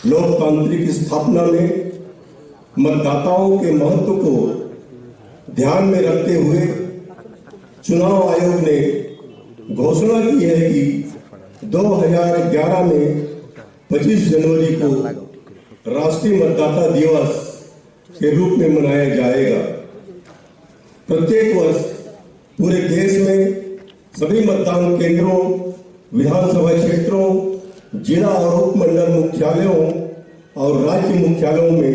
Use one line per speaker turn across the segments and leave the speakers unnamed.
लोकतांत्रिक स्थापना में मतदाताओं के महत्व को ध्यान में रखते हुए चुनाव आयोग ने घोषणा की है कि 2011 में 25 जनवरी को राष्ट्रीय मतदाता दिवस के रूप में मनाया जाएगा। प्रत्येक वर्ष पूरे देश में सभी मतदान केंद्रों, विधानसभा क्षेत्रों, जिला और उपमंडल मुख्यालयों और राज्य मुख्यालयों में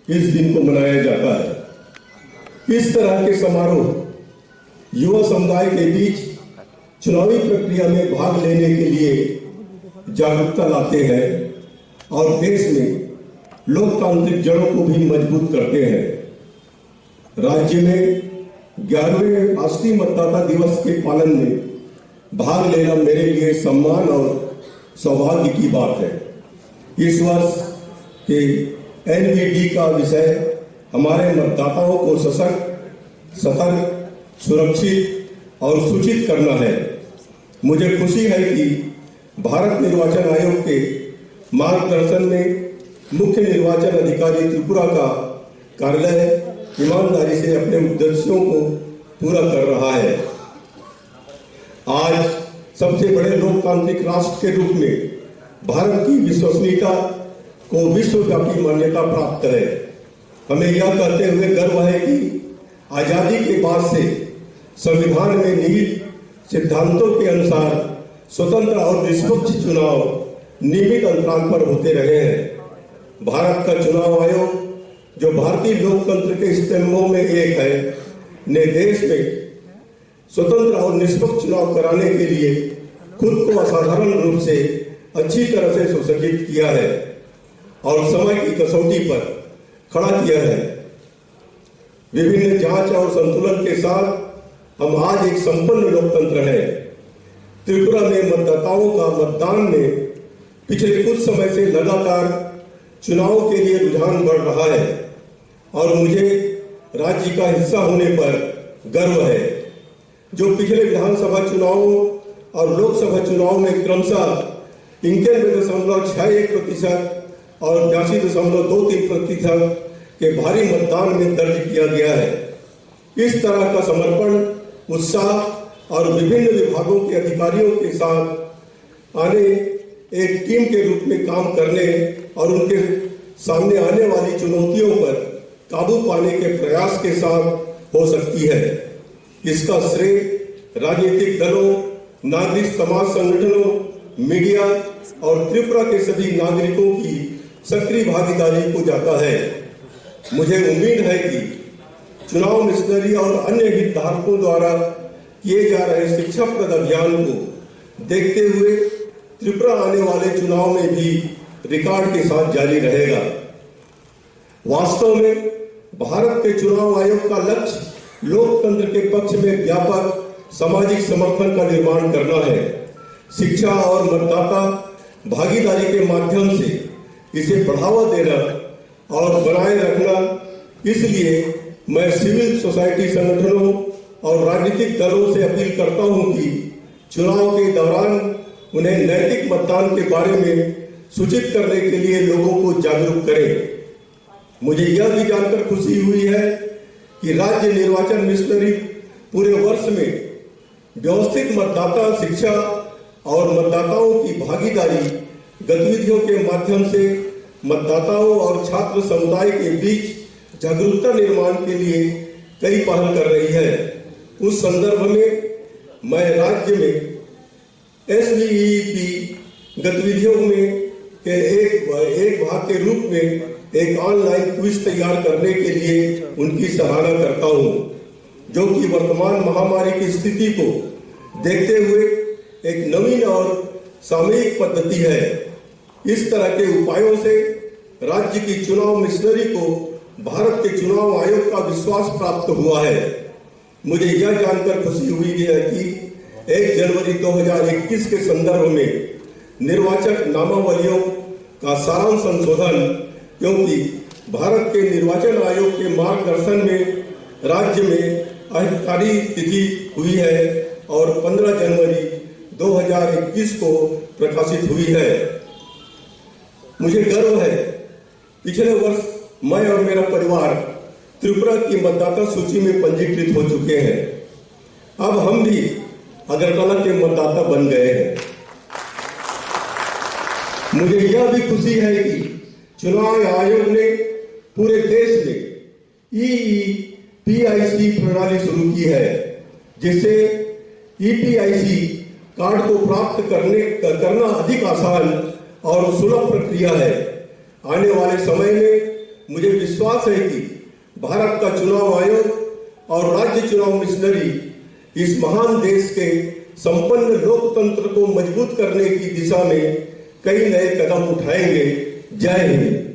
इस दिन को मनाया जाता है। इस तरह के समारोह युवा समुदाय के बीच चुनावी प्रक्रिया में भाग लेने के लिए जागरूकता लाते हैं और देश में लोकतांत्रिक जड़ों को भी मजबूत करते हैं। राज्य में 11वें राष्ट्रीय मतदाता दिवस के पालन में भाग लेना मेरे लिए सम्मान और सौभाग्य की बात है। इस वर्ष के एनवीडी का विषय हमारे मतदाताओं को सशक्त, सतर्क, सुरक्षित और सूचित करना है। मुझे खुशी है कि भारत निर्वाचन आयोग के मार्गदर्शन में मुख्य निर्वाचन अधिकारी त्रिपुरा का कार्यालय ईमानदारी से अपने उद्देश्यों को पूरा कर रहा है। आज सबसे बड़े लोकतांत्रिक राष्ट्र के रूप में भारत की विश्वसनीयता को विश्वव्यापी मान्यता प्राप्त है। हमें यह कहते हुए गर्व है कि आजादी के बाद से संविधान में निहित सिद्धांतों के अनुसार स्वतंत्र और निष्पक्ष चुनाव नियमित अंतराल पर होते रहे हैं। भारत का चुनाव आयोग, जो भारतीय लोकतंत्र के स्तंभों में एक है, ने देश में स्वतंत्र और निष्पक्ष चुनाव कराने के लिए खुद को असाधारण रूप से अच्छी तरह से सुसज्जित किया है और समय की कसौटी पर खड़ा किया है। विभिन्न जांच और संतुलन के साथ हम आज एक संपन्न लोकतंत्र है। त्रिपुरा में मतदाताओं का मतदान में पिछले कुछ समय से लगातार चुनाव के लिए रुझान बढ़ रहा है और मुझे राज्य का हिस्सा होने पर गर्व है, जो पिछले विधानसभा चुनावों और लोकसभा चुनाव में क्रमशः 91.61% और 82.23% के भारी मतदान में दर्ज किया गया है। इस तरह का समर्पण, उत्साह और विभिन्न विभागों के अधिकारियों के साथ आने, एक टीम के रूप में काम करने और उनके सामने आने वाली चुनौतियों पर काबू पाने के प्रयास के साथ हो सकती है। इसका श्रेय राजनीतिक दलों, नागरिक समाज संगठनों, मीडिया और त्रिपुरा के सभी नागरिकों की सक्रिय भागीदारी को जाता है। मुझे उम्मीद है कि चुनाव मिशनरी और अन्य हितधारकों द्वारा किए जा रहे शिक्षाप्रद अभियान को देखते हुए त्रिपुरा आने वाले चुनाव में भी रिकॉर्ड के साथ जारी रहेगा। वास्तव में भारत के चुनाव आयोग का लक्ष्य लोकतंत्र के पक्ष में व्यापक सामाजिक समर्थन का निर्माण करना है। शिक्षा और मतदाता भागीदारी के माध्यम से इसे बढ़ावा देना और बनाए रखना। इसलिए मैं सिविल सोसाइटी संगठनों और राजनीतिक दलों से अपील करता हूं कि चुनाव के दौरान उन्हें नैतिक मतदान के बारे में सूचित करने के लिए लोगों को जागरूक करें। मुझे यह भी जानकर खुशी हुई है कि राज्य निर्वाचन मिशनरी पूरे वर्ष में व्यवस्थित मतदाता शिक्षा और मतदाताओं की भागीदारी गतिविधियों के माध्यम से मतदाताओं और छात्र समुदाय के बीच जागरूकता निर्माण के लिए कई पहल कर रही है। उस संदर्भ में मैं राज्य में SVEP गतिविधियों में के एक भाग के रूप में एक ऑनलाइन क्विज तैयार करने के लिए उनकी सराहना करता हूं, जो कि वर्तमान महामारी की स्थिति को देखते हुए एक नवीन और सामयिक पद्धति है। इस तरह के उपायों से राज्य की चुनाव मिशनरी को भारत के चुनाव आयोग का विश्वास प्राप्त हुआ है। मुझे यह जानकर खुशी हुई है कि 1 जनवरी 2021 के संदर्भ में निर्वाचक नामावलियों का सारांश संशोधन, क्योंकि भारत के निर्वाचन आयोग के मार्गदर्शन में राज्य में अधिकारी तिथि हुई है और 15 जनवरी 2021 को प्रकाशित हुई है। मुझे गर्व है, पिछले वर्ष मैं और मेरा परिवार त्रिपुरा की मतदाता सूची में पंजीकृत हो चुके हैं। अब हम भी अगरतला के मतदाता बन गए हैं। मुझे यह भी खुशी है कि चुनाव आयोग ने पूरे देश में EEPIC प्रणाली शुरू की है, जिससे EPIC कार्ड को प्राप्त करना अधिक आसान और सुलभ प्रक्रिया है। आने वाले समय में मुझे विश्वास है कि भारत का चुनाव आयोग और राज्य चुनाव मिशनरी इस महान देश के संपन्न लोकतंत्र को मजबूत करने की दिशा में कई नए कदम उठाएंगे। जय हिंद।